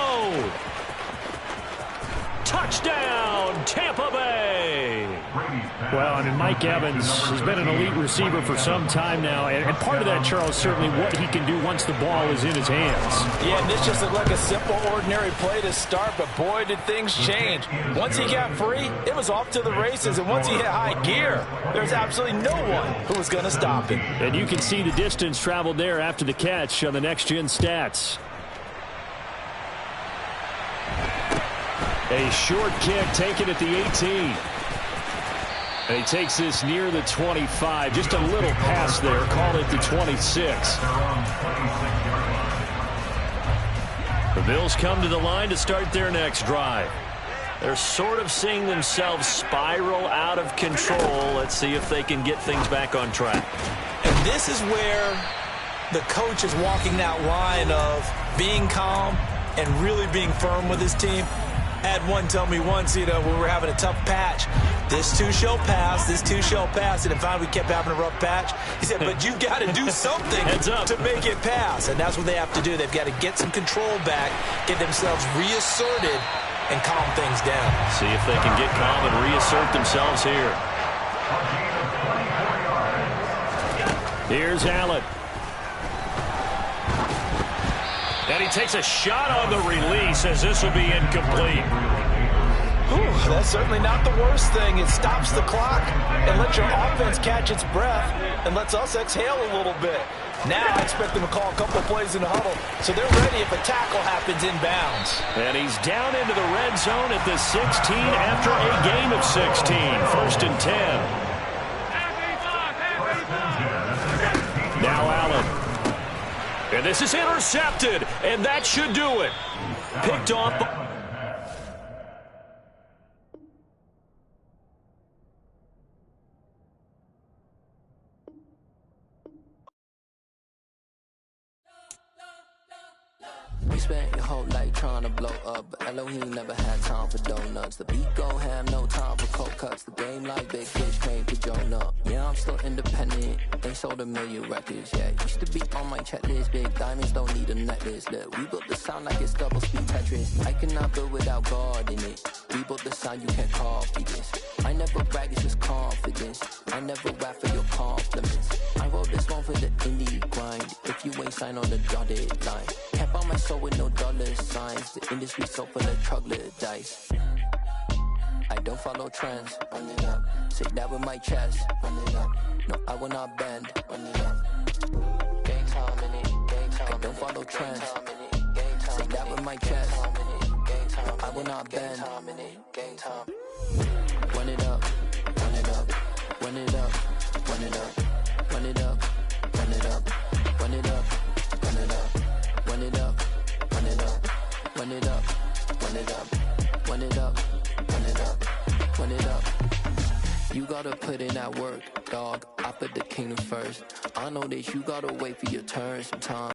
Touchdown, Tampa Bay. Well, I mean, Mike Evans has been an elite receiver for some time now, and part of that, Charles, certainly what he can do once the ball is in his hands. Yeah, and this just looked like a simple, ordinary play to start, but boy, did things change. Once he got free, it was off to the races, and once he hit high gear, there's absolutely no one who was going to stop him. And you can see the distance traveled there after the catch on the next-gen stats. A short kick taken at the 18. And he takes this near the 25. Just a little pass there. Call it the 26. The Bills come to the line to start their next drive. They're sort of seeing themselves spiral out of control. Let's see if they can get things back on track. And this is where the coach is walking that line of being calm and really being firm with his team. Had one tell me once, when we were having a tough patch, this too shall pass, this too shall pass. And if we kept having a rough patch, he said, but you've got to do something to make it pass. And that's what they have to do. They've got to get some control back, get themselves reasserted, and calm things down. See if they can get calm and reassert themselves here. Here's Allen. And he takes a shot on the release as this will be incomplete. Whew, that's certainly not the worst thing. It stops the clock and lets your offense catch its breath and lets us exhale a little bit. Now I expect them to call a couple of plays in the huddle so they're ready if a tackle happens inbounds. And he's down into the red zone at the 16 after a gain of 16. 1st and 10. Now Allen. And this is intercepted, and that should do it. Picked off. You spent your whole life trying to blow up, but Elohim never had time for donuts. The beat gon' have no time for cold cuts. The game like big fish came to Jonah. Yeah, I'm still independent. They sold 1 million records, yeah. Used to be on my checklist. Big diamonds don't need a necklace. Look, we built the sound like it's double speed Tetris. I cannot build without God in it. We built the sound, you can't copy this. I never brag, it's just confidence. I never rap for your compliments. I wrote this one for the indie grind. If you ain't signed on the dotted line, can't buy my soul with no dollar signs. The industry so full of troglodytes. I don't follow trends. Run it up. Say that with my chest. Run it up. No, I will not bend. Run it up. Gang time in it. Gang time. I don't follow trends. Say that with my chest. No, I will not bend. Gang time. Run it up. Run it up. Run it up. Run it up. Run it up. Run it up. Run it up. Run it up. Run it up. Run it up. Run it up. Run it up. Run it up. Run it up. Run it up. You gotta put in that work, dog. I put the kingdom first. I know that you gotta wait for your turn sometimes.